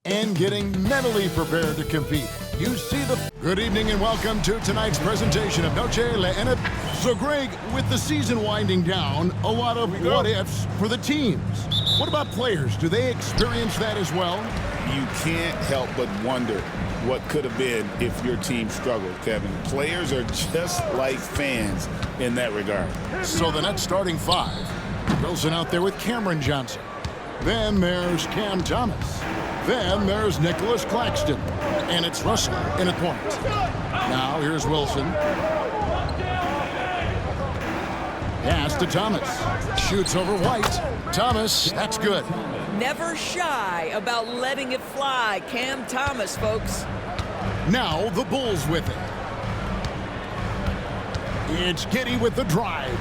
and getting mentally prepared to compete. You see the... Good evening and welcome to tonight's presentation of Noche La NFL. So, Greg, with the season winding down, a lot of what-ifs for the teams. What about players? Do they experience that as well? You can't help but wonder what could have been if your team struggled, Kevin. Players are just like fans in that regard. So the Nets starting five. Wilson out there with Cameron Johnson. Then there's Cam Thomas. Then there's Nicholas Claxton. And it's Russell in at point. Now here's Wilson. Pass to Thomas. Shoots over White. Thomas, that's good. Never shy about letting it fly. Cam Thomas, folks. Now the Bulls with it. It's Giddey with the drive.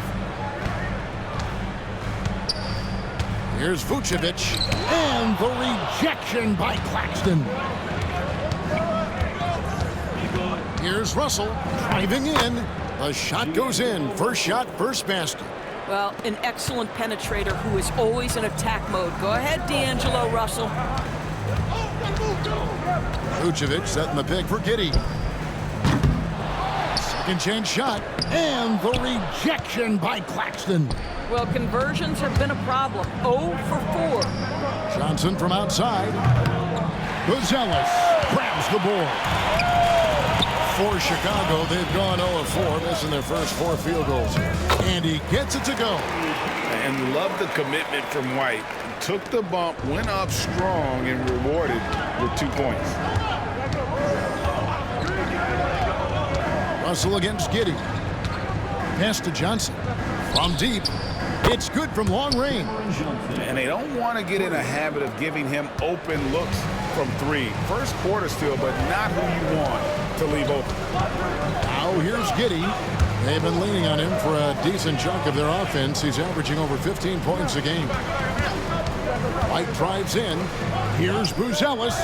Here's Vucevic. And the rejection by Claxton. Here's Russell driving in. The shot goes in. First shot, first basket. Well, an excellent penetrator who is always in attack mode. Go ahead, D'Angelo Russell. Vucevic setting the pick for Giddey. Second chance shot. And the rejection by Claxton. Well, conversions have been a problem. 0 for 4. Johnson from outside. Buzelis grabs the board. For Chicago, they've gone 0 of 4, missing their first 4 field goals. And he gets it to go. And love the commitment from White. Took the bump, went up strong, and rewarded with 2 points. Russell against Giddey. Pass to Johnson. From deep. It's good from long range. And they don't want to get in a habit of giving him open looks from 3. First quarter still, but not who you want to leave open. Now here's Giddey. They've been leaning on him for a decent chunk of their offense. He's averaging over 15 points a game. White drives in. Here's Buzelis.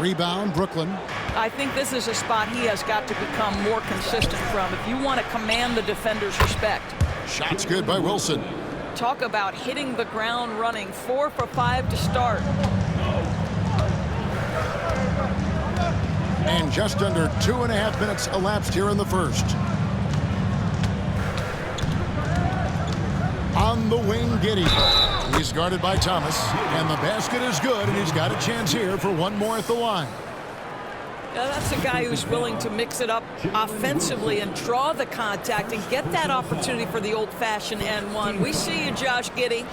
Rebound, Brooklyn. I think this is a spot he has got to become more consistent from if you want to command the defender's respect. Shot's good by Wilson. Talk about hitting the ground running. 4 for 5 to start. And just under 2.5 minutes elapsed here in the first. On the wing, Giddey. He's guarded by Thomas. And the basket is good, and he's got a chance here for one more at the line. Now that's a guy who's willing to mix it up offensively and draw the contact and get that opportunity for the old-fashioned N1. We see you, Josh Giddey.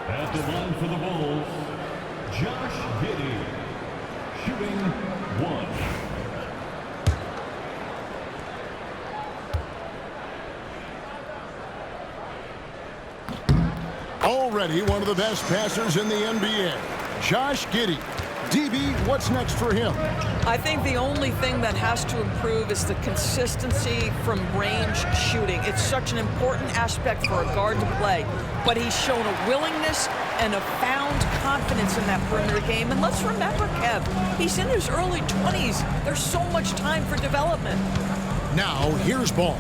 At the line for the Bulls, Josh Giddey, shooting 1. Already one of the best passers in the NBA, Josh Giddey. DB, what's next for him? I think the only thing that has to improve is the consistency from range shooting. It's such an important aspect for a guard to play. But he's shown a willingness and a found confidence in that perimeter game. And let's remember, Kev, he's in his early 20s. There's so much time for development. Now, here's Ball.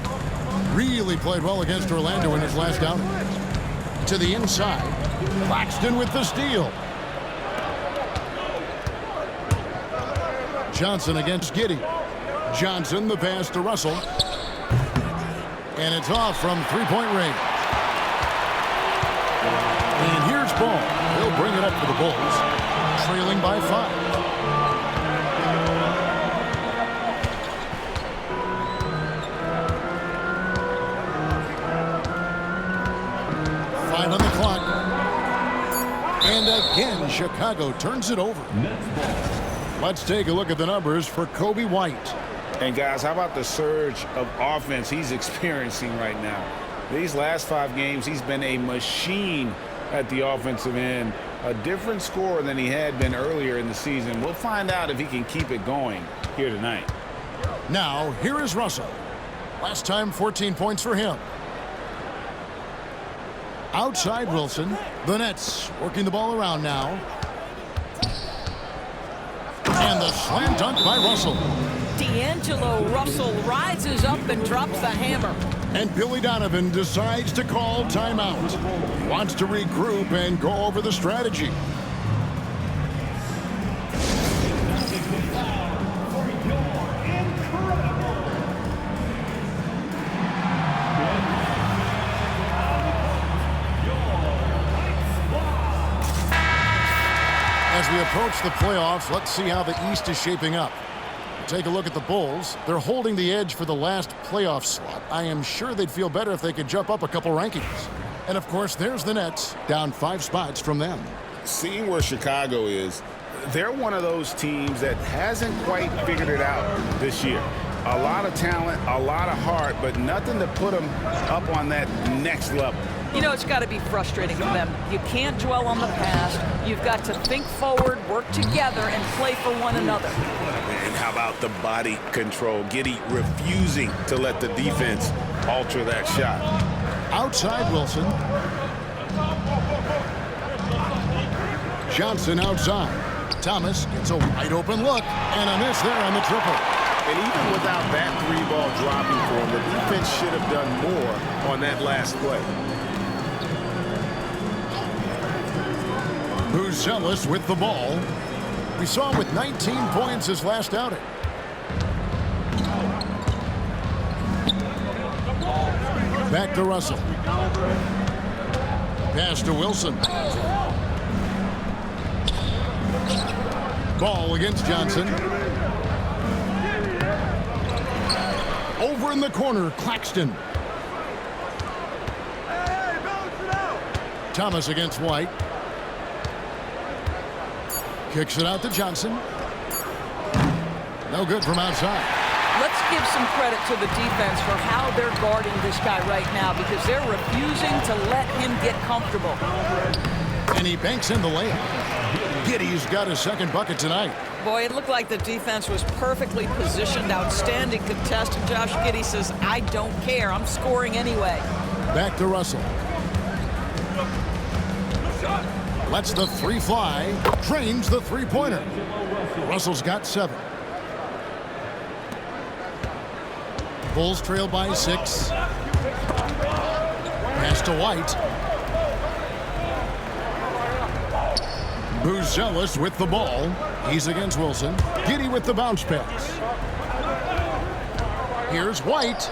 Really played well against Orlando in his last outing. To the inside. Claxton with the steal. Johnson against Giddey. Johnson, the pass to Russell. And it's off from three-point range. And here's Ball. He'll bring it up for the Bulls. Trailing by 5. On the clock. And again, Chicago turns it over. Let's take a look at the numbers for Kobe White. And guys, how about the surge of offense he's experiencing right now? These last 5 games, he's been a machine at the offensive end. A different scorer than he had been earlier in the season. We'll find out if he can keep it going here tonight. Now, here is Russell. Last time, 14 points for him. Outside Wilson. The Nets working the ball around now. And the slam dunk by Russell. D'Angelo Russell rises up and drops the hammer. And Billy Donovan decides to call timeout. He wants to regroup and go over the strategy. As we approach the playoffs, let's see how the East is shaping up. Take a look at the Bulls. They're holding the edge for the last playoff slot. I am sure they'd feel better if they could jump up a couple rankings. And, of course, there's the Nets, down 5 spots from them. Seeing where Chicago is, they're one of those teams that hasn't quite figured it out this year. A lot of talent, a lot of heart, but nothing to put them up on that next level. You know, it's got to be frustrating for them. You can't dwell on the past. You've got to think forward, work together, and play for one another. And how about the body control? Giddey refusing to let the defense alter that shot. Outside Wilson. Johnson outside. Thomas gets a wide open look, and a miss there on the triple. And even without that 3-ball dropping for him, the defense should have done more on that last play. Buzelis with the ball. We saw him with 19 points his last outing. Back to Russell. Pass to Wilson. Ball against Johnson. Over in the corner, Claxton. Thomas against White. Kicks it out to Johnson. No good from outside. Let's give some credit to the defense for how they're guarding this guy right now because they're refusing to let him get comfortable. And he banks in the layup. Giddey's got his second bucket tonight. Boy, it looked like the defense was perfectly positioned. Outstanding contest. And Josh Giddey says, I don't care. I'm scoring anyway. Back to Russell. Lets the 3 fly. Drains the 3-pointer. Russell's got 7. Bulls trail by 6. Pass to White. Buzelis with the ball. He's against Wilson. Giddey with the bounce pass. Here's White.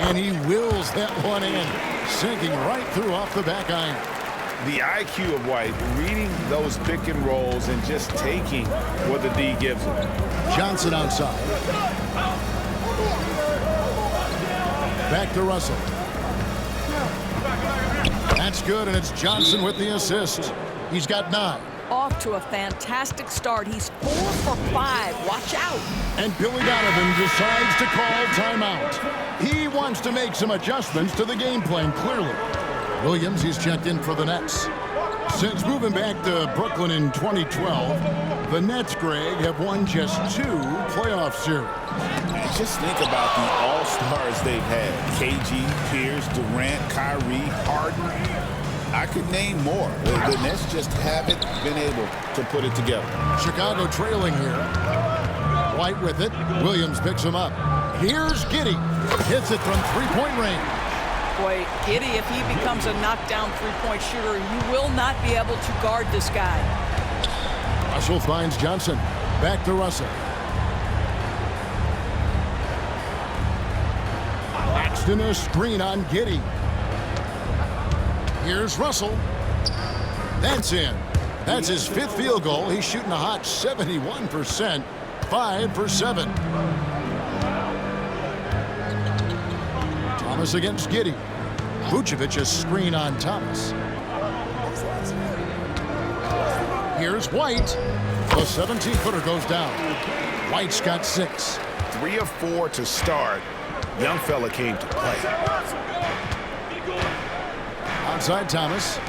And he wills that one in. Sinking right through off the back iron. The IQ of White, reading those pick and rolls and just taking what the D gives him. Johnson outside. Back to Russell. That's good, and it's Johnson with the assist. He's got 9. Off to a fantastic start. He's 4 for 5. Watch out. And Billy Donovan decides to call timeout. He wants to make some adjustments to the game plan, clearly. Williams, he's checked in for the Nets. Since moving back to Brooklyn in 2012, the Nets, Greg, have won just 2 playoff series. Just think about the all-stars they've had. KG, Pierce, Durant, Kyrie, Harden. I could name more. The Nets just haven't been able to put it together. Chicago trailing here. White with it. Williams picks him up. Here's Giddey. Hits it from 3-point range. Boy, Giddey, if he becomes a knockdown 3-point shooter, you will not be able to guard this guy. Russell finds Johnson. Back to Russell. Claxton a screen on Giddey. Here's Russell. That's in. That's his 5th field goal. He's shooting a hot 71%. 5 for 7. Thomas against Giddey. Vucevic a screen on Thomas. Here's White. The 17-footer goes down. White's got 6. 3 of 4 to start. Young fella came to play. Outside Thomas.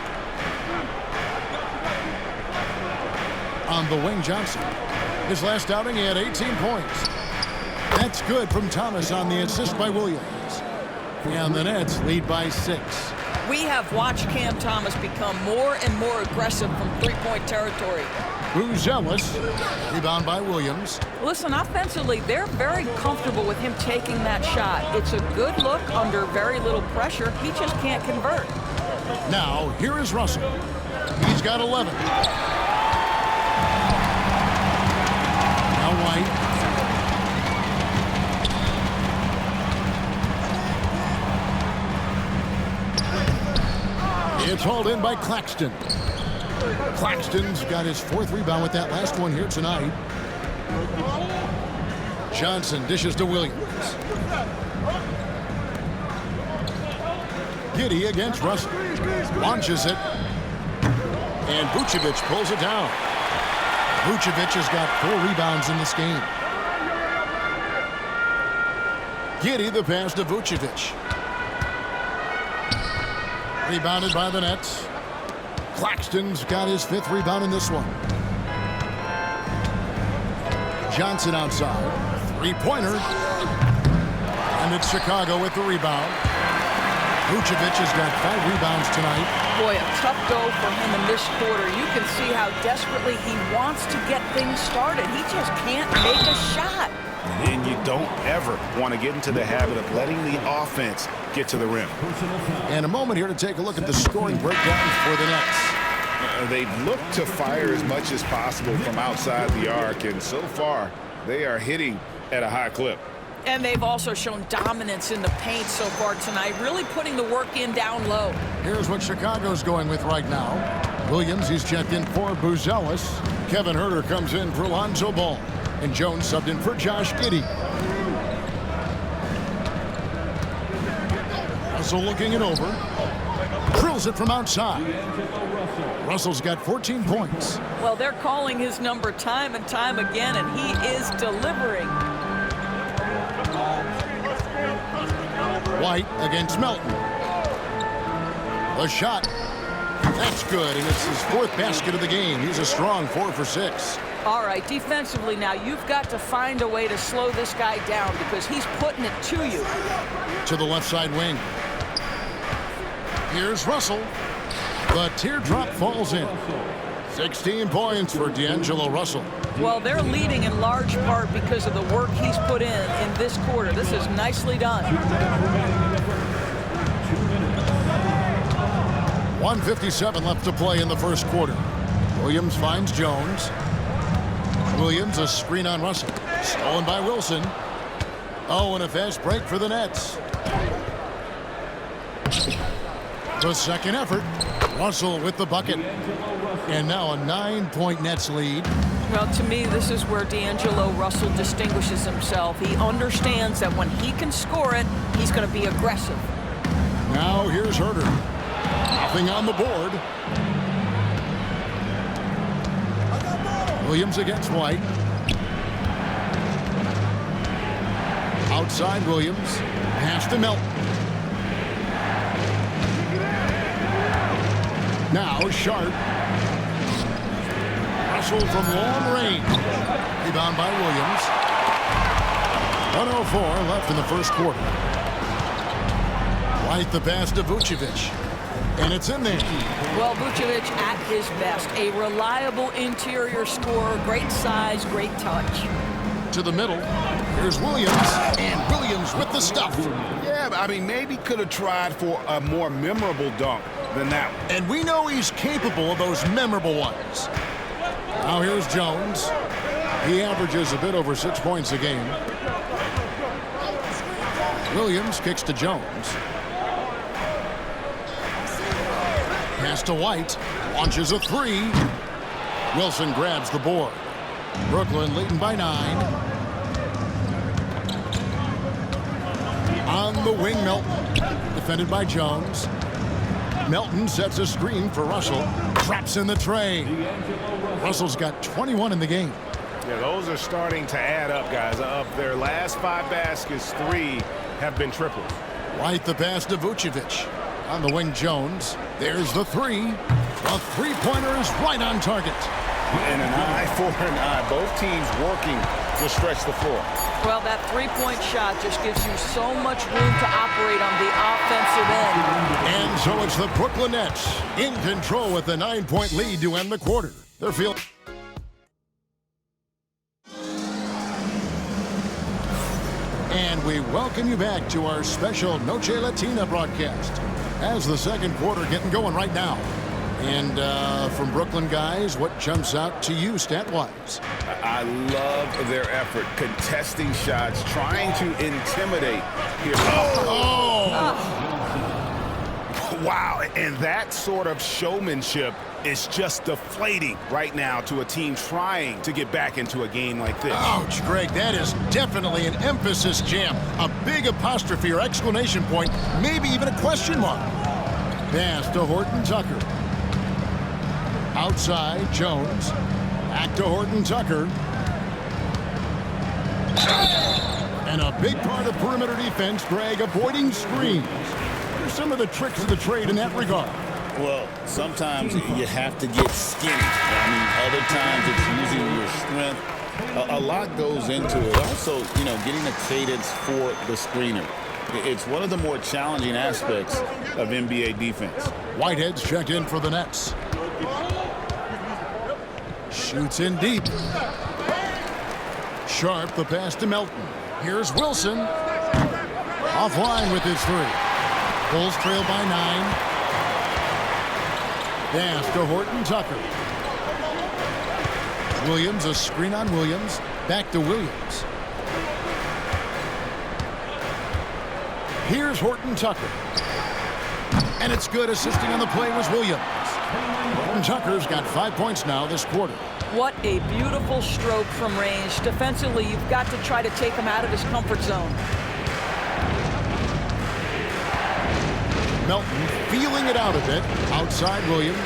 On the wing, Johnson. His last outing, he had 18 points. That's good from Thomas on the assist by Williams. And the Nets lead by 6. We have watched Cam Thomas become more and more aggressive from 3-point territory. Buzelis. Rebound by Williams. Listen, offensively, they're very comfortable with him taking that shot. It's a good look under very little pressure. He just can't convert. Now, here is Russell. He's got 11. Now White. It's hauled in by Claxton. Claxton's got his 4th rebound with that last one here tonight. Johnson dishes to Williams. Giddey against Russell. Launches it. And Vucevic pulls it down. Vucevic has got 4 rebounds in this game. Giddey the pass to Vucevic. Rebounded by the Nets. Claxton's got his 5th rebound in this one. Johnson outside. 3-pointer. And it's Chicago with the rebound. Vucevic has got 5 rebounds tonight. Boy, a tough go for him in this quarter. You can see how desperately he wants to get things started. He just can't make a shot. And you don't ever want to get into the habit of letting the offense get to the rim. And a moment here to take a look at the scoring breakdown for the Nets. They look to fire as much as possible from outside the arc, and so far they are hitting at a high clip. And they've also shown dominance in the paint so far tonight, really putting the work in down low. Here's what Chicago's going with right now. Williams, he's checked in for Buzelis. Kevin Huerter comes in for Lonzo Ball. And Jones subbed in for Josh Giddey. Russell looking it over. Drills it from outside. Russell's got 14 points. Well, they're calling his number time and time again, and he is delivering. White against Melton. The shot. That's good, and it's his 4th basket of the game. He's a strong 4 for 6. All right, defensively now, you've got to find a way to slow this guy down because he's putting it to you. To the left side wing. Here's Russell. The teardrop falls in. 16 points for D'Angelo Russell. Well, they're leading in large part because of the work he's put in this quarter. This is nicely done. 1:57 left to play in the first quarter. Williams finds Jones. Williams, a screen on Russell. Stolen by Wilson. Oh, and a fast break for the Nets. The second effort. Russell with the bucket. And now a 9-point Nets lead. Well, to me, this is where D'Angelo Russell distinguishes himself. He understands that when he can score it, he's going to be aggressive. Now here's Huerter. Nothing on the board. Williams against White. Outside Williams. Pass to Melton. Now Sharp. Russell from long range. Rebound by Williams. 1:04 left in the first quarter. White the pass to Vucevic. And it's in there. Well, Vucevic at his best. A reliable interior scorer. Great size, great touch. To the middle. Here's Williams. And Williams with the stuff. Yeah, I mean, maybe could have tried for a more memorable dunk than that one. And we know he's capable of those memorable ones. Now here's Jones. He averages a bit over 6 points a game. Williams kicks to Jones. Pass to White. Launches a 3. Wilson grabs the board. Brooklyn leading by 9. On the wing, Melton. Defended by Jones. Melton sets a screen for Russell. Traps in the tray. Russell's got 21 in the game. Yeah, those are starting to add up, guys. Of their last 5 baskets, 3 have been triples. White the pass to Vucevic. On the wing, Jones. There's the 3. The three-pointer is right on target. And an eye for an eye. Both teams working to stretch the floor. Well, that three-point shot just gives you so much room to operate on the offensive end. And so it's the Brooklyn Nets in control with a 9-point lead to end the quarter. They're feeling... And we welcome you back to our special Noche Latina broadcast. As the second quarter getting going right now. And from Brooklyn, guys, what jumps out to you stat-wise? I love their effort, contesting shots, trying to intimidate here. Wow, and that sort of showmanship is just deflating right now to a team trying to get back into a game like this. Ouch, Greg, that is definitely an emphasis jam. A big apostrophe or exclamation point, maybe even a question mark. Pass to Horton Tucker. Outside, Jones. Back to Horton Tucker. And a big part of perimeter defense, Greg, avoiding screens. What are some of the tricks of the trade in that regard? Well, sometimes you have to get skinny. I mean, other times it's using your strength. A lot goes into it. Also, you know, getting a cadence for the screener. It's one of the more challenging aspects of NBA defense. Whitehead's checked in for the Nets. Shoots in deep. Sharp, the pass to Melton. Here's Wilson. Offline with his three. Bulls trail by 9. Pass to Horton Tucker. Williams, a screen on Williams. Back to Williams. Here's Horton Tucker. And it's good. Assisting on the play was Williams. Horton Tucker's got 5 points now this quarter. What a beautiful stroke from range. Defensively, you've got to try to take him out of his comfort zone. Melton feeling it out a bit. Outside Williams.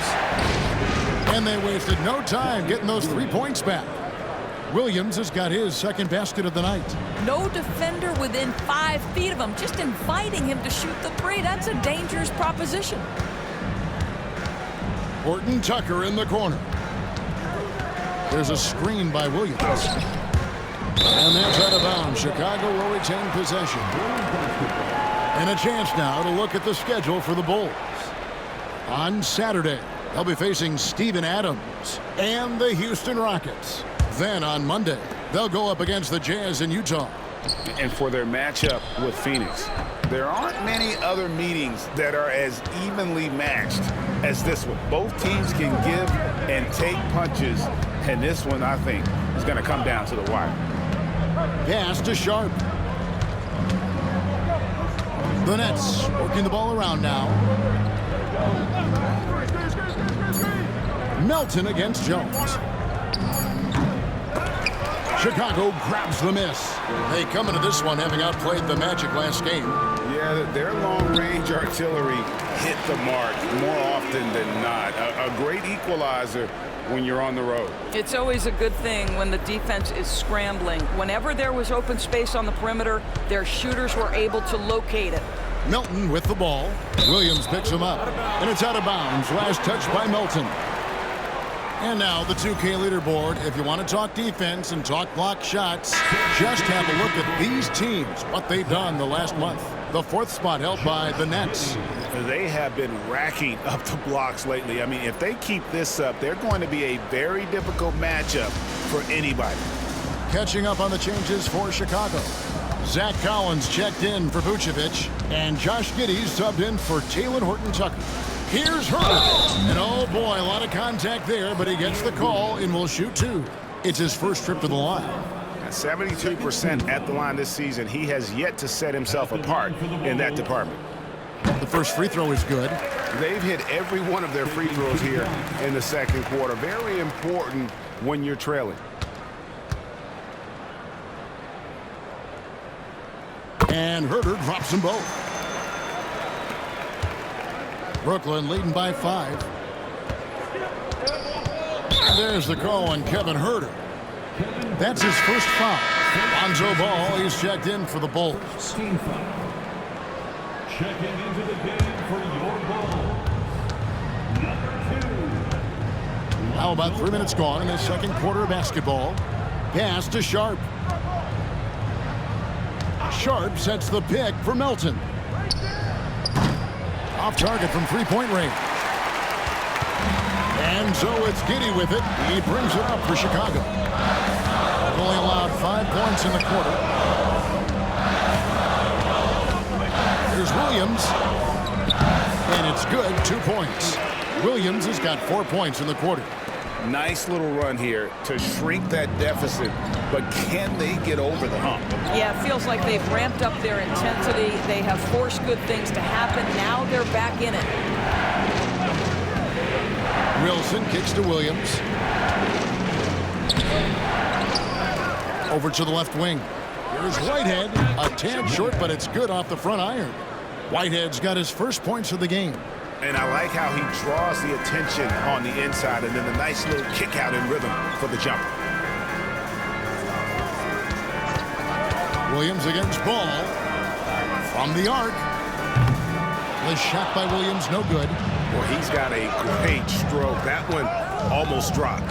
And they wasted no time getting those 3 points back. Williams has got his second basket of the night. No defender within 5 feet of him, just inviting him to shoot the three. That's a dangerous proposition. Horton Tucker in the corner. There's a screen by Williams. And that's out of bounds. Chicago will retain possession. And a chance now to look at the schedule for the Bulls. On Saturday, they'll be facing Steven Adams and the Houston Rockets. Then on Monday, they'll go up against the Jazz in Utah. And for their matchup with Phoenix, there aren't many other meetings that are as evenly matched as this one. Both teams can give and take punches, and this one, I think, is going to come down to the wire. Pass to Sharp. The Nets working the ball around now. Melton against Jones. Chicago grabs the miss. They come into this one having outplayed the Magic last game. Yeah, their long-range artillery hit the mark more often than not. A great equalizer when you're on the road. It's always a good thing when the defense is scrambling. Whenever there was open space on the perimeter, their shooters were able to locate it. Melton with the ball. Williams picks him up. And it's out of bounds. Last touch by Melton. And now the 2K leaderboard. If you want to talk defense and talk block shots, just have a look at these teams, what they've done the last month. The 4th spot held by the Nets. They have been racking up the blocks lately. I mean, if they keep this up, they're going to be a very difficult matchup for anybody. Catching up on the changes for Chicago. Zach Collins checked in for Vucevic, and Josh Giddey subbed in for Talen Horton Tucker. Here's Herter. And oh boy, a lot of contact there, but he gets the call and will shoot 2. It's his first trip to the line. At 72% at the line this season, he has yet to set himself apart in that department. The first free throw is good. They've hit every one of their free throws here in the second quarter. Very important when you're trailing. And Herter drops them both. Brooklyn leading by 5. There's the call on Kevin Herter. That's his first foul. Lonzo Ball, he's checked in for the Bulls. Checking into the game for your Bulls, number 2. How about 3 minutes gone in the second quarter of basketball? Pass to Sharp. Sharp sets the pick for Melton. Off target from three-point range. And so it's Giddey with it. He brings it up for Chicago. Only allowed 5 points in the quarter. Here's Williams. And it's good, 2 points. Williams has got 4 points in the quarter. Nice little run here to shrink that deficit, but can they get over the hump? Yeah, it feels like they've ramped up their intensity. They have forced good things to happen. Now they're back in it. Wilson kicks to Williams. Over to the left wing. Here's Whitehead. A tad short, but it's good off the front iron. Whitehead's got his first points of the game. And I like how he draws the attention on the inside, and then the nice little kick out in rhythm for the jumper. Williams against Ball. From the arc. The shot by Williams, no good. Well, he's got a great stroke. That one almost dropped.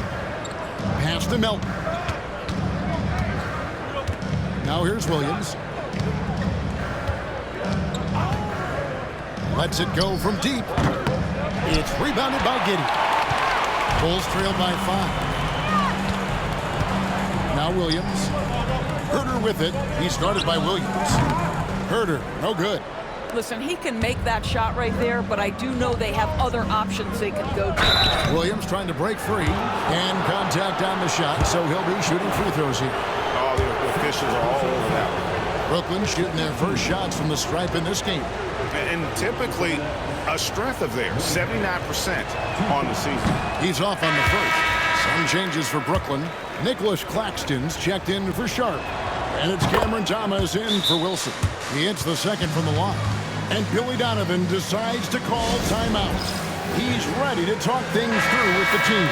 Pass to Melton. Now here's Williams. Lets it go from deep. It's rebounded by Giddey. Bulls trailed by 5. Now Williams. Herter with it. He started by Williams. Herter, no good. Listen, he can make that shot right there, but I do know they have other options they can go to. Williams trying to break free. And contact on the shot, so he'll be shooting free throws here. Oh, the officials are all over that one. Brooklyn shooting their first shots from the stripe in this game. And typically a strength of theirs, 79% on the season. He's off on the first. Some changes for Brooklyn. Nicholas Claxton's checked in for Sharp. And it's Cameron Thomas in for Wilson. He hits the second from the line. And Billy Donovan decides to call timeout. He's ready to talk things through with the team.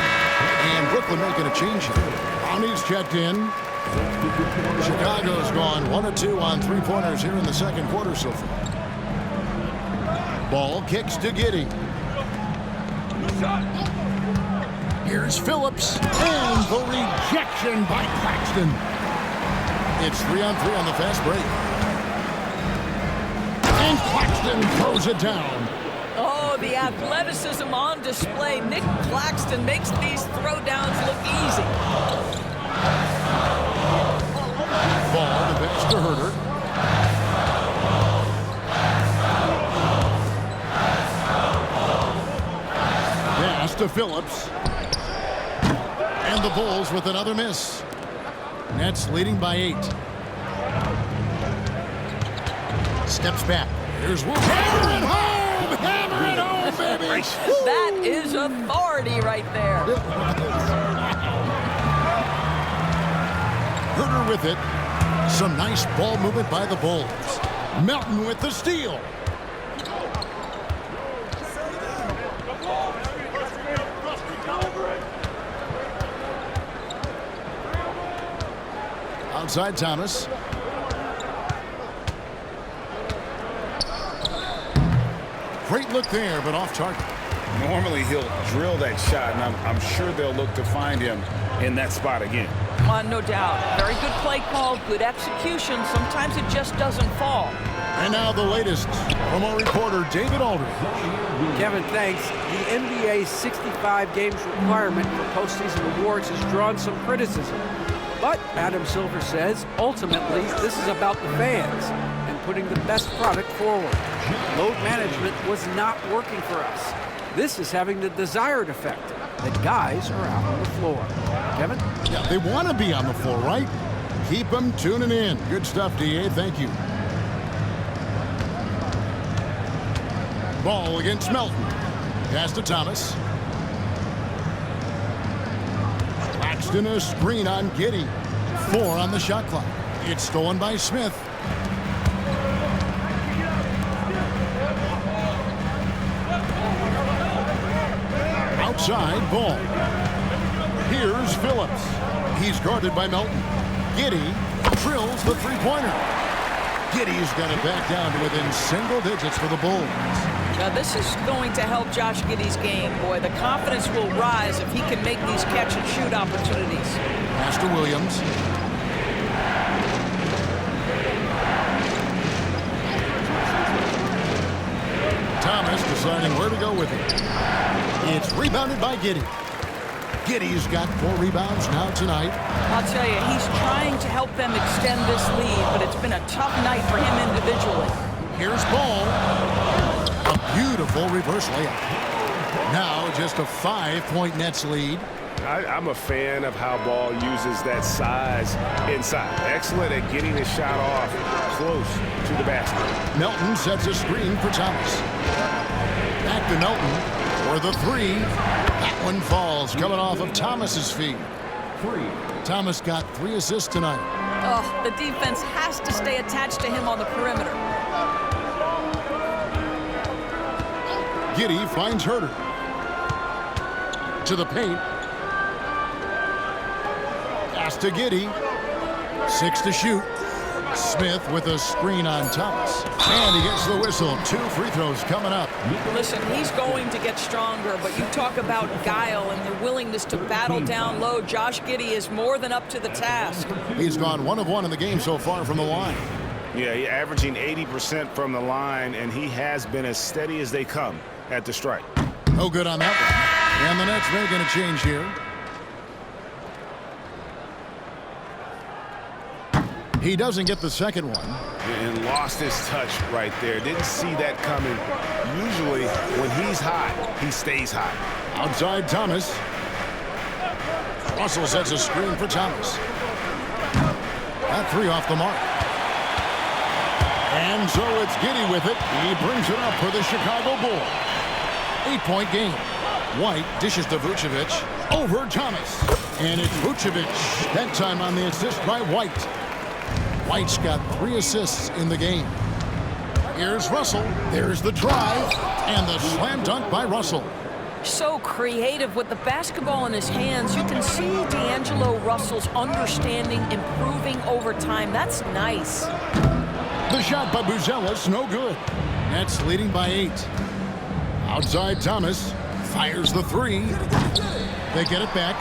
And Brooklyn making a change here. Bonnie's checked in. Chicago's gone 1 of 2 on three-pointers here in the second quarter so far. Ball kicks to Giddey. Here's Phillips. And the rejection by Claxton. It's 3-on-3 on the fast break. And Claxton throws it down. Oh, the athleticism on display. Nick Claxton makes these throwdowns look easy. Ball the pass to Herter. Pass to Phillips. And the Bulls with another miss. Nets leading by 8. Steps back. Here's Wolf. Hammer it home! Hammer it home, baby! That is authority right there. Herter with it. Some nice ball movement by the Bulls. Melton with the steal. Outside Thomas. Great look there, but off target. Normally he'll drill that shot, and I'm sure they'll look to find him in that spot again. No doubt. Very good play call, good execution. Sometimes it just doesn't fall. And now the latest from our reporter, David Aldridge. Kevin, thanks. The NBA's 65 games requirement for postseason awards has drawn some criticism. But Adam Silver says, ultimately, this is about the fans and putting the best product forward. Load management was not working for us. This is having the desired effect, that guys are out on the floor. Kevin? Yeah, they want to be on the floor, right? Keep them tuning in. Good stuff, DA. Thank you. Ball against Melton. Pass to Thomas. Claxton a screen on Giddey. 4 on the shot clock. It's stolen by Smith. Outside Ball. Here's Phillips. He's guarded by Melton. Giddey drills the three-pointer. Giddey's got it back down to within single digits for the Bulls. Now this is going to help Josh Giddey's game, boy. The confidence will rise if he can make these catch-and-shoot opportunities. Pass to Williams. Thomas deciding where to go with it. It's rebounded by Giddey. Giddey's got 4 rebounds now tonight. I'll tell you, he's trying to help them extend this lead, but it's been a tough night for him individually. Here's Ball. A beautiful reverse layup. Now just a 5-point Nets lead. I'm a fan of how Ball uses that size inside. Excellent at getting his shot off close to the basket. Melton sets a screen for Thomas. Back to Melton for the three. That one falls, coming off of Thomas's feet. Thomas got 3 assists tonight. Oh, the defense has to stay attached to him on the perimeter. Giddey finds Herter. To the paint. Pass to Giddey. 6 to shoot. Smith with a screen on Thomas. And he gets the whistle. 2 free throws coming up. Listen, he's going to get stronger, but you talk about guile and the willingness to battle down low. Josh Giddey is more than up to the task. He's gone 1 of 1 in the game so far from the line. Yeah, he's averaging 80% from the line, and he has been as steady as they come at the stripe. No good on that one. And the Nets making a change here. He doesn't get the second one. And lost his touch right there. Didn't see that coming. Usually, when he's hot, he stays hot. Outside Thomas. Russell sets a screen for Thomas. That 3 off the mark. And so it's Giddey with it. He brings it up for the Chicago Bulls. 8-point game. White dishes to Vucevic. Over Thomas. And it's Vucevic. That time on the assist by White. White's got 3 assists in the game. Here's Russell. There's the drive. And the slam dunk by Russell. So creative with the basketball in his hands. You can see D'Angelo Russell's understanding improving over time. That's nice. The shot by Buzelis, no good. Nets leading by 8. Outside Thomas. Fires the 3. They get it back.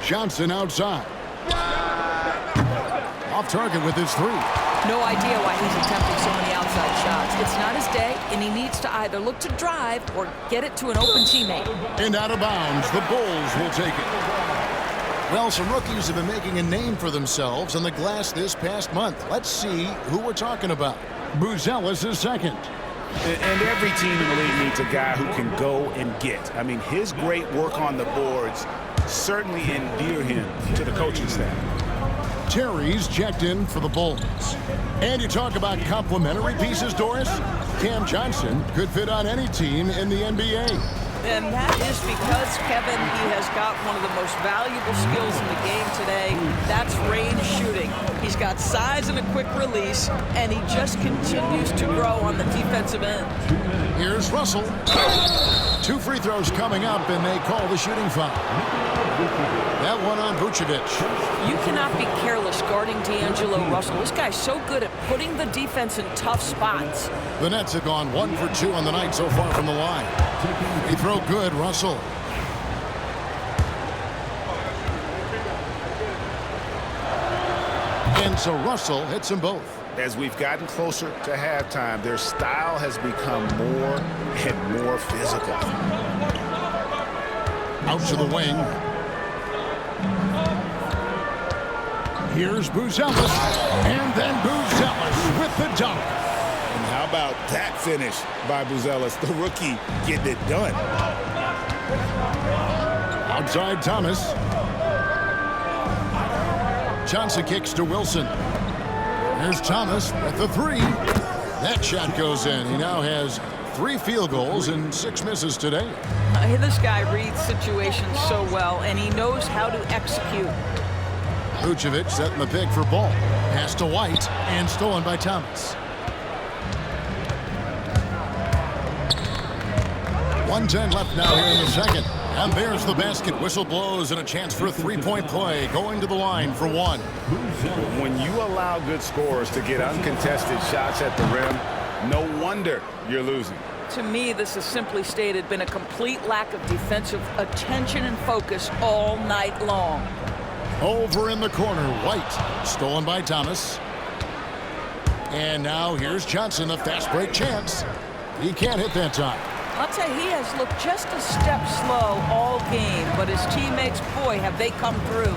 Johnson outside. Off target with his 3. No idea why he's attempting so many outside shots. It's not his day, and he needs to either look to drive or get it to an open teammate. And out of bounds, the Bulls will take it. Well, some rookies have been making a name for themselves on the glass this past month. Let's see who we're talking about. Buzelis is second. And every team in the league needs a guy who can go and get. I mean, his great work on the boards certainly endear him to the coaching staff. Terry's checked in for the Bulls. And you talk about complimentary pieces, Doris. Cam Johnson could fit on any team in the NBA. And that is because, Kevin, he has got one of the most valuable skills in the game today. That's range shooting. He's got size and a quick release, and he just continues to grow on the defensive end. Here's Russell. 2 free throws coming up, and they call the shooting foul. That one on Vucevic. You cannot be careless guarding D'Angelo Russell. This guy's so good at putting the defense in tough spots. The Nets have gone 1 for 2 on the night so far from the line. They throw good, Russell. And so Russell hits them both. As we've gotten closer to halftime, their style has become more and more physical. Out to the wing. Here's Buzelis. And then Buzelis with the dunk. And how about that finish by Buzelis, the rookie, getting it done. Outside Thomas. Johnson kicks to Wilson. There's Thomas at the 3. That shot goes in. He now has 3 field goals and 6 misses today. This guy reads situations so well, and he knows how to execute. Vucevic setting the pick for Ball. Pass to White and stolen by Thomas. 1:10 left now here in the second. And there's the basket. Whistle blows and a chance for a 3-point play. Going to the line for 1. When you allow good scorers to get uncontested shots at the rim, no wonder you're losing. To me, this has simply stated been a complete lack of defensive attention and focus all night long. Over in the corner, White. Stolen by Thomas. And now here's Johnson, a fast break chance. He can't hit that time. I'll tell you, he has looked just a step slow all game, but his teammates, boy, have they come through.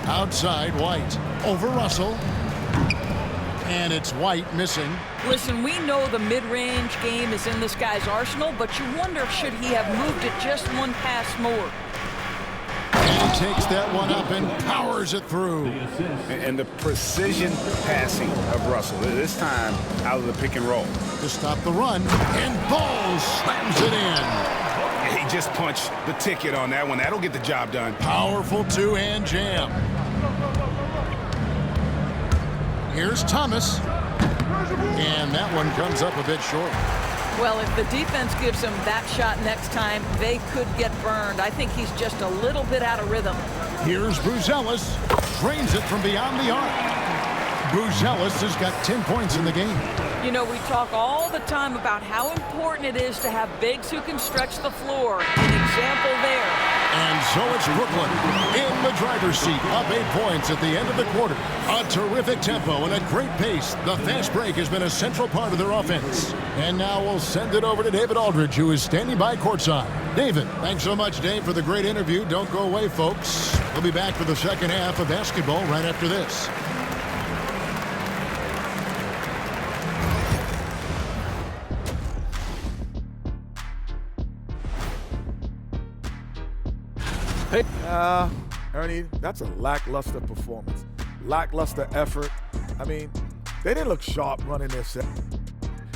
Outside, White. Over Russell. And it's White missing. Listen, we know the mid-range game is in this guy's arsenal, but you wonder, should he have moved it just one pass more? And he takes that one up and powers it through. And the precision passing of Russell, this time out of the pick and roll. To stop the run, and Ball slams it in. He just punched the ticket on that one. That'll get the job done. Powerful two-hand jam. Here's Thomas. And that one comes up a bit short. Well, if the defense gives him that shot next time, they could get burned. I think he's just a little bit out of rhythm. Here's Buzelis. Drains it from beyond the arc. Buzelis has got 10 points in the game. You know, we talk all the time about how important it is to have bigs who can stretch the floor. An example there. And so it's Brooklyn in the driver's seat, up 8 points at the end of the quarter. A terrific tempo and a great pace. The fast break has been a central part of their offense. And now we'll send it over to David Aldridge, who is standing by courtside. David, thanks so much, Dave, for the great interview. Don't go away, folks. We'll be back for the second half of basketball right after this. Ernie, that's a lackluster performance. Lackluster effort. I mean, they didn't look sharp running their set.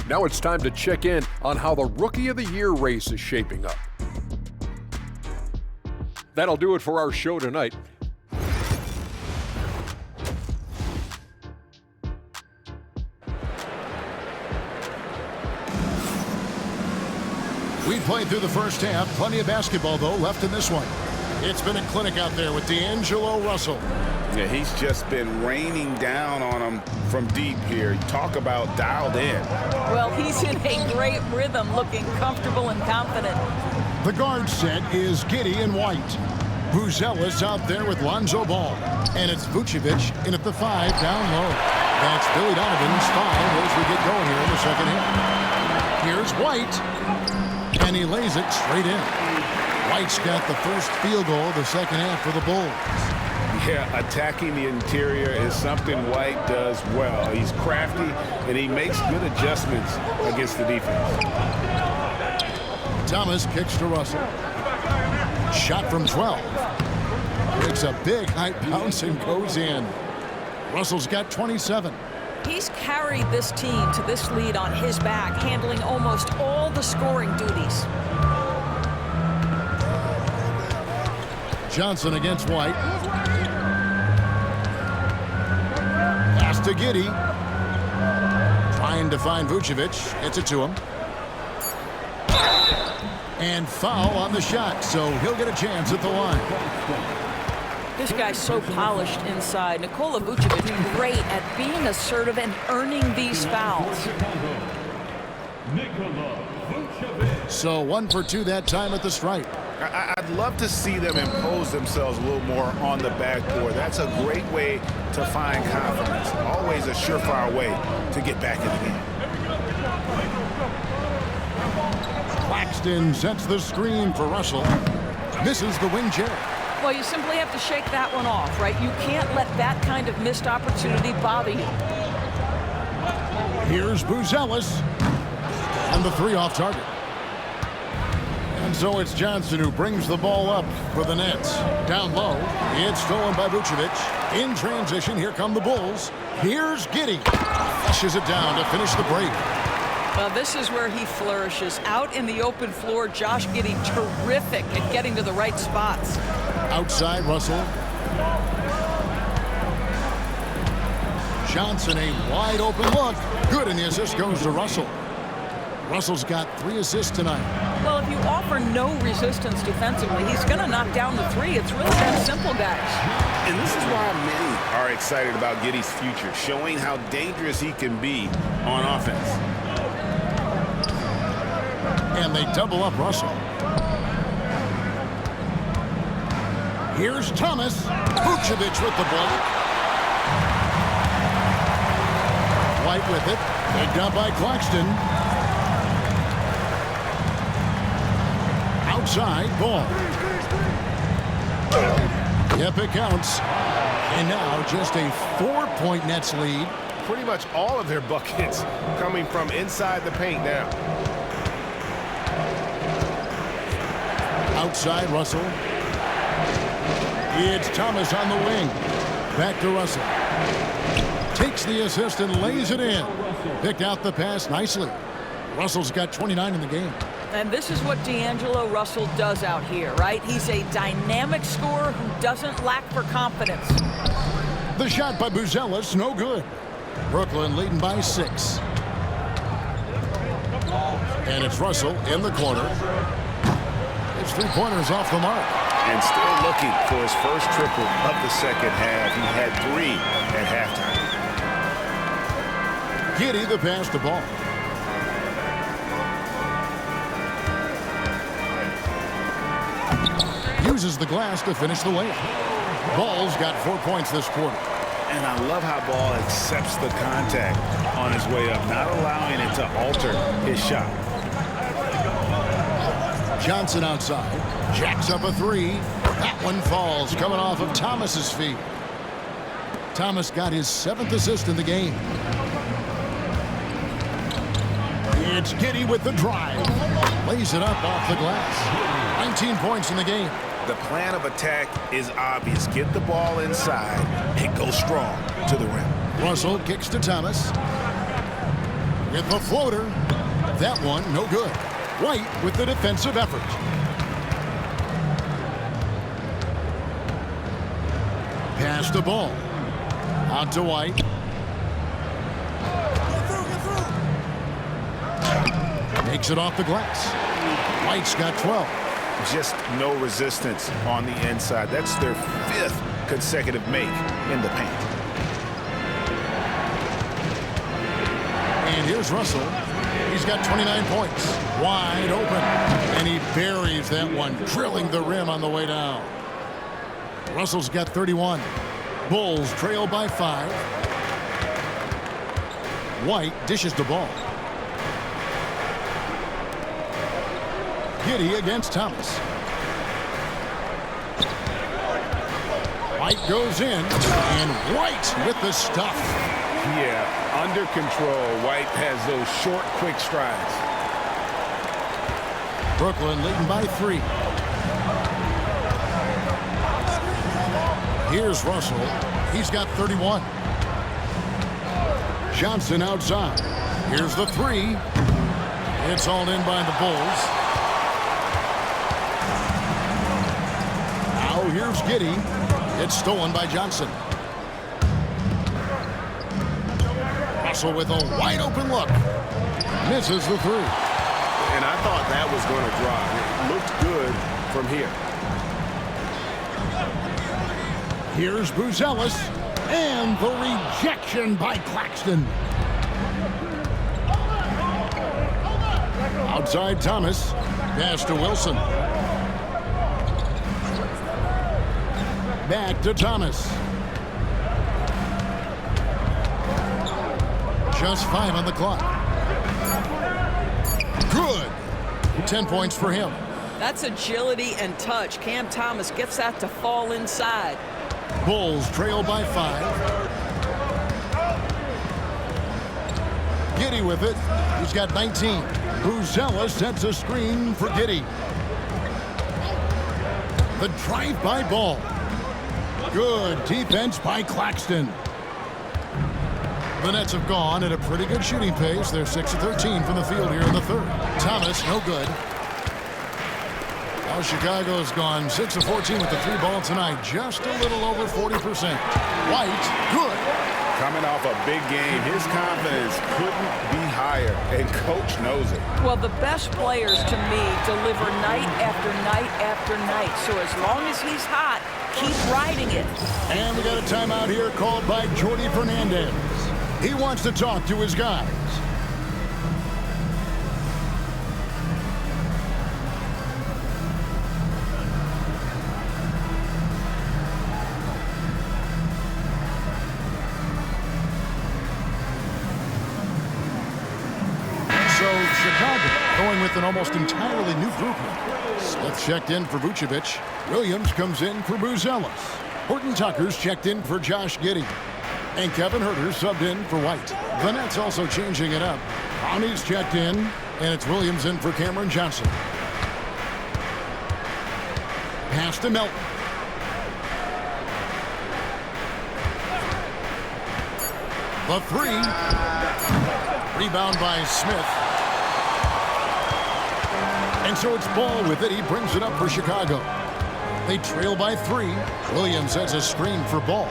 Now it's time to check in on how the Rookie of the Year race is shaping up. That'll do it for our show tonight. We played through the first half. Plenty of basketball, though, left in this one. It's been a clinic out there with D'Angelo Russell. Yeah, he's just been raining down on him from deep here. Talk about dialed in. Well, he's in a great rhythm, looking comfortable and confident. The guard set is Giddey and White. Buzelis out there with Lonzo Ball. And it's Vucevic in at the 5 down low. That's Billy Donovan's 5 as we get going here in the second half. Here's White. And he lays it straight in. White's got the first field goal of the second half for the Bulls. Yeah, attacking the interior is something White does well. He's crafty, and he makes good adjustments against the defense. Thomas kicks to Russell. Shot from 12. Makes a big high bounce and goes in. Russell's got 27. He's carried this team to this lead on his back, handling almost all the scoring duties. Johnson against White. Pass to Giddey. Trying to find Vucevic. Gets it to him. And foul on the shot, so he'll get a chance at the line. This guy's so polished inside. Nikola Vucevic, great at being assertive and earning these fouls. So 1 for 2 that time at the stripe. I'd love to see them impose themselves a little more on the backboard. That's a great way to find confidence. Always a surefire way to get back in the game. Claxton sets the screen for Russell. Misses the wing chair. Well, you simply have to shake that one off, right? You can't let that kind of missed opportunity bother you. Here's Buzelis. And the 3 off target. And so it's Johnson who brings the ball up for the Nets. Down low. It's stolen by Vucevic. In transition, here come the Bulls. Here's Giddey. Flushes it down to finish the break. Well, this is where he flourishes. Out in the open floor, Josh Giddey terrific at getting to the right spots. Outside, Russell. Johnson, a wide open look. Good, and the assist goes to Russell. Russell's got 3 assists tonight. Well, if you offer no resistance defensively, he's going to knock down the 3. It's really that simple, guys. And this is why many are excited about Giddey's future, showing how dangerous he can be on offense. And they double up Russell. Here's Thomas. Vucevic with the block. White with it. Picked up by Claxton. Outside, Ball. Yep, it counts. And now just a 4-point Nets lead. pretty much all of their buckets coming from inside the paint now. Outside Russell. It's Thomas on the wing. Back to Russell. Takes the assist and lays it in. Picked out the pass nicely. Russell's got 29 in the game. And this is what D'Angelo Russell does out here, right? He's a dynamic scorer who doesn't lack for confidence. The shot by Buzelis, no good. Brooklyn leading by 6. And it's Russell in the corner. His three-pointers off the mark. And still looking for his first triple of the second half. He had 3 at halftime. Giddey the pass to Ball. Uses the glass to finish the layup. Ball's got 4 points this quarter. And I love how Ball accepts the contact on his way up, not allowing it to alter his shot. Johnson outside. Jacks up a 3. That one falls, coming off of Thomas's feet. Thomas got his 7th assist in the game. It's Giddey with the drive. Lays it up off the glass. 19 points in the game. The plan of attack is obvious. Get the ball inside and go strong to the rim. Russell kicks to Thomas. With the floater. That one, no good. White with the defensive effort. Pass the ball. Out to White. Makes it off the glass. White's got 12. Just no resistance on the inside. That's their 5th consecutive make in the paint. And here's Russell. He's got 29 points. Wide open. And he buries that one, drilling the rim on the way down. Russell's got 31. Bulls trail by 5. White dishes the ball. Giddey against Thomas. White goes in, and White with the stuff. Yeah, under control. White has those short, quick strides. Brooklyn leading by 3. Here's Russell. He's got 31. Johnson outside. Here's the 3. It's all in by the Bulls. Now here's Giddey. It's stolen by Johnson. Russell with a wide open look. Misses the 3. And I thought that was going to drop. It looked good from here. Here's Buzelis. And the rejection by Claxton. Outside Thomas. Pass to Wilson. Back to Thomas. Just 5 on the clock. Good. 10 points for him. That's agility and touch. Cam Thomas gets that to fall inside. Bulls trail by 5. Giddey with it. He's got 19. Buzelis sets a screen for Giddey. The drive-by Ball. Good defense by Claxton. The Nets have gone at a pretty good shooting pace. They're 6 of 13 from the field here in the 3rd. Thomas, no good. Now Chicago's gone 6 of 14 with the 3 ball tonight. Just a little over 40%. White, good. Coming off a big game, his confidence couldn't be higher, and coach knows it. Well, the best players to me deliver night after night after night. So as long as he's hot, keep riding it. And we got a timeout here called by Jordi Fernandez. He wants to talk to his guys. So Chicago going with an almost entirely new group. Smith checked in for Vucevic. Williams comes in for Buzelis. Horton Tucker's checked in for Josh Giddey. And Kevin Herter subbed in for White. The Nets also changing it up. Brownie's checked in, and it's Williams in for Cameron Johnson. Pass to Melton. The three. Rebound by Smith. And so it's Ball with it. He brings it up for Chicago. They trail by 3. Williams has a screen for Ball.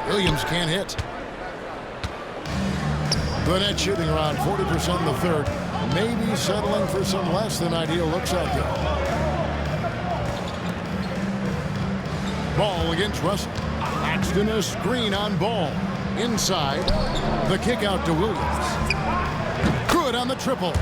Williams can't hit. The net shooting around 40% in the third. Maybe settling for some less than ideal looks out there. Ball against Russell. Axton a screen on Ball. Inside. The kick out to Williams. Good on the triple.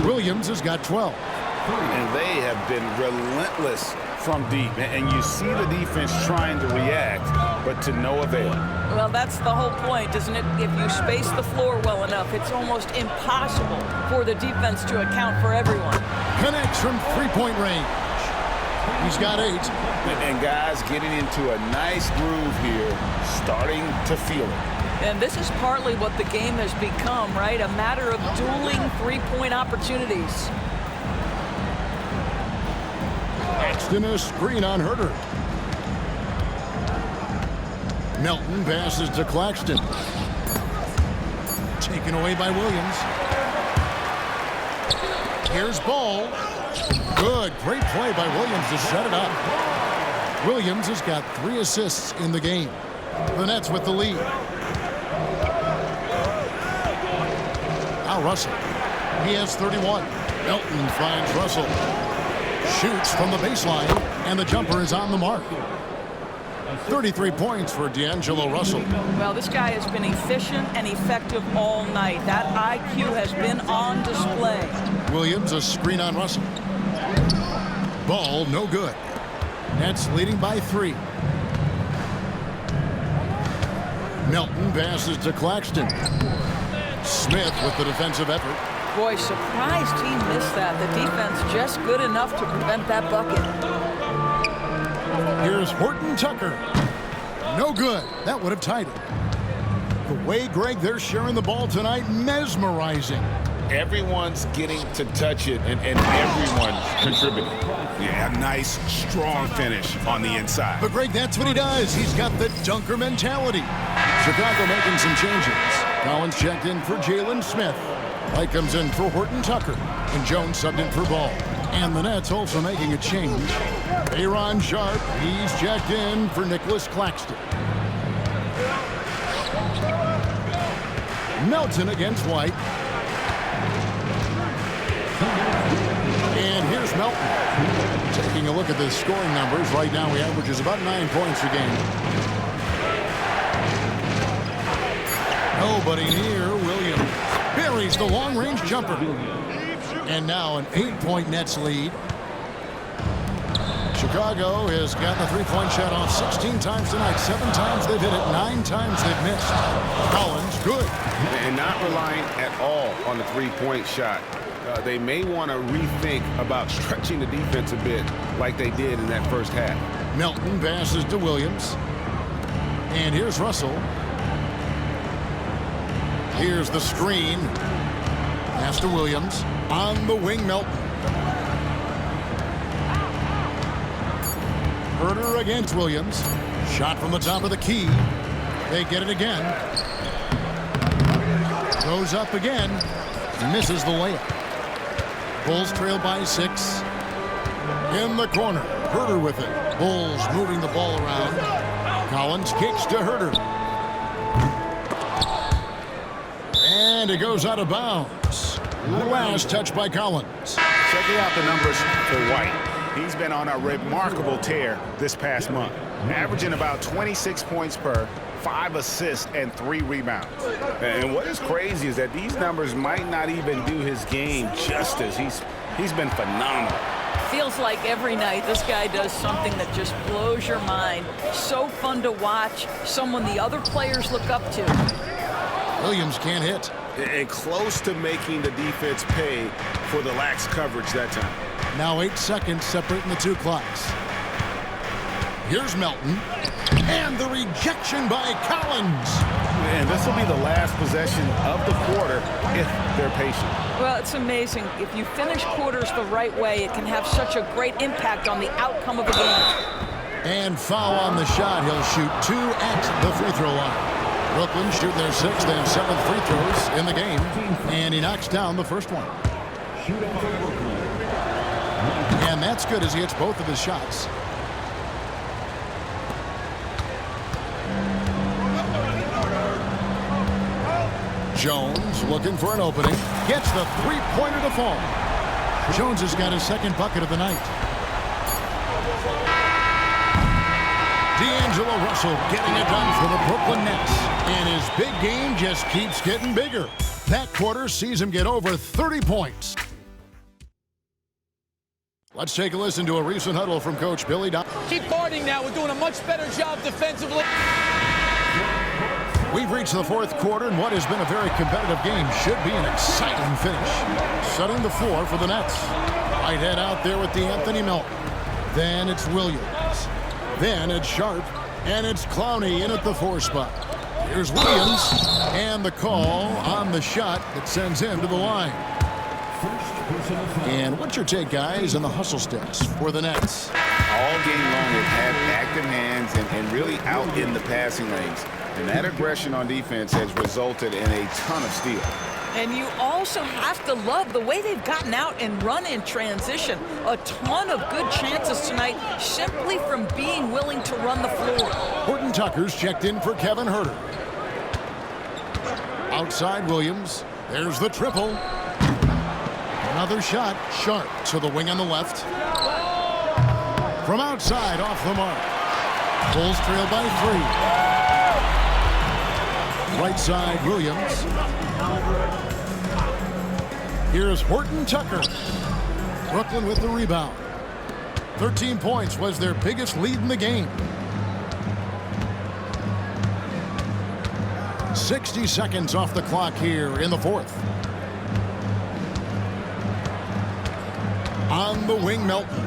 Williams has got 12. And they have been relentless from deep. And you see the defense trying to react, but to no avail. Well, that's the whole point, isn't it? If you space the floor well enough, it's almost impossible for the defense to account for everyone. Connects from three-point range. He's got 8. And guys getting into a nice groove here, starting to feel it. And this is partly what the game has become, right? A matter of dueling three-point opportunities. Axton a screen on Herter. Melton passes to Claxton. Taken away by Williams. Here's Ball. Good. Great play by Williams to set it up. Williams has got 3 assists in the game. The Nets with the lead. Now Russell. He has 31. Melton finds Russell. Shoots from the baseline, and the jumper is on the mark. 33 points for D'Angelo Russell. Well, this guy has been efficient and effective all night. That IQ has been on display. Williams a screen on Russell. Ball no good. Nets leading by 3. Melton passes to Claxton. Smith with the defensive effort. Boy, surprised he missed that. The defense just good enough to prevent that bucket. Here's Horton Tucker. No good. That would have tied it. The way, Greg, they're sharing the ball tonight, mesmerizing. Everyone's getting to touch it, and everyone's contributing. Yeah, a nice, strong finish on the inside. But, Greg, that's what he does. He's got the dunker mentality. Chicago making some changes. Collins checked in for Jalen Smith. White comes in for Horton Tucker. And Jones subbed in for Ball. And the Nets also making a change. Aaron Sharp, he's checked in for Nicholas Claxton. Melton against White. And here's Melton. Taking a look at the scoring numbers. Right now he averages about 9 points a game. Nobody near Williams. Buries the long-range jumper. And now an 8-point Nets lead. Chicago has gotten a three-point shot off 16 times tonight. 7 times they've hit it, 9 times they've missed. Collins, good. And not relying at all on the three-point shot. They may want to rethink about stretching the defense a bit like they did in that first half. Melton passes to Williams. And here's Russell. Here's the screen. Pass to Williams. On the wing, Melton. Herter against Williams. Shot from the top of the key. They get it again. Goes up again. Misses the layup. Bulls trail by 6. In the corner. Herter with it. Bulls moving the ball around. Collins kicks to Herter. And it goes out of bounds. Last touch by Collins. Checking out the numbers for White. He's been on a remarkable tear this past month, averaging about 26 points per, 5 assists, and 3 rebounds. And what is crazy is that these numbers might not even do his game justice. He's been phenomenal. Feels like every night this guy does something that just blows your mind. So fun to watch. Someone the other players look up to. Williams can't hit. And close to making the defense pay for the lax coverage that time. Now 8 seconds separating the 2 clocks. Here's Melton. And the rejection by Collins. And this will be the last possession of the quarter if they're patient. Well, it's amazing. If you finish quarters the right way, it can have such a great impact on the outcome of a game. And foul on the shot. He'll shoot 2 at the free throw line. Brooklyn shooting their 6th and 7th free throws in the game. And he knocks down the first one. And that's good as he hits both of his shots. Jones looking for an opening. Gets the three-pointer to fall. Jones has got his 2nd bucket of the night. D'Angelo Russell getting it done for the Brooklyn Nets. And his big game just keeps getting bigger. That quarter sees him get over 30 points. Let's take a listen to a recent huddle from Coach Billy Donovan. Keep guarding now. We're doing a much better job defensively. We've reached the 4th quarter, and what has been a very competitive game should be an exciting finish. Setting the floor for the Nets. Whitehead out there with D'Anthony Melton. Then it's Williams. Then it's Sharp. And it's Clowney in at the 4 spot. Here's Williams. And the call on the shot that sends him to the line. And what's your take, guys, on the hustle sticks for the Nets? All game long, they've had active hands and really out in the passing lanes. And that aggression on defense has resulted in a ton of steals. And you also have to love the way they've gotten out and run in transition. A ton of good chances tonight simply from being willing to run the floor. Horton Tucker's checked in for Kevin Huerter. Outside Williams. There's the triple. Another shot. Sharp to the wing on the left. From outside, off the mark. Bulls trail by 3. Right side, Williams. Here's Horton Tucker. Brooklyn with the rebound. 13 points was their biggest lead in the game. 60 seconds off the clock here in the 4th. On the wing, Melton.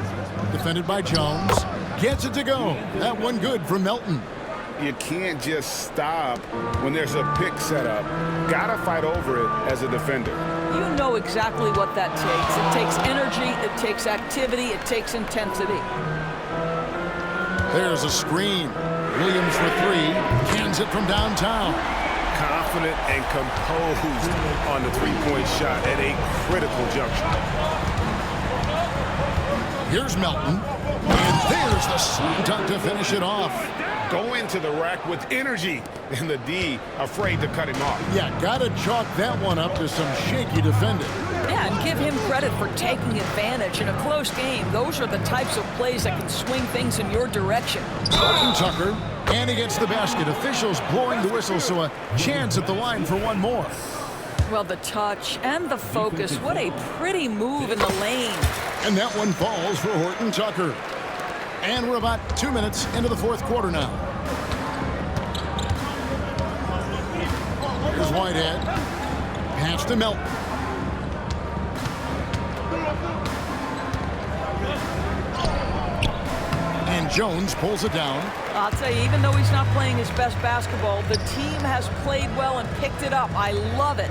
Defended by Jones. Gets it to go. That one good from Melton. You can't just stop when there's a pick set up. Gotta fight over it as a defender. You know exactly what that takes. It takes energy, it takes activity, it takes intensity. There's a screen. Williams for 3. Cans it from downtown. Confident and composed on the three-point shot at a critical juncture. Here's Melton. And there's the slam dunk to finish it off. Go into the rack with energy, and the D afraid to cut him off. Yeah, gotta chalk that one up to some shaky defending. Yeah, and give him credit for taking advantage in a close game. Those are the types of plays that can swing things in your direction. Horton Tucker, and he gets the basket. Officials blowing the whistle, so a chance at the line for one more. Well, the touch and the focus, what a pretty move in the lane. And that one falls for Horton Tucker. And we're about 2 minutes into the 4th quarter now. Here's Whitehead. Pass to Melton. And Jones pulls it down. I'll tell you, even though he's not playing his best basketball, the team has played well and picked it up. I love it.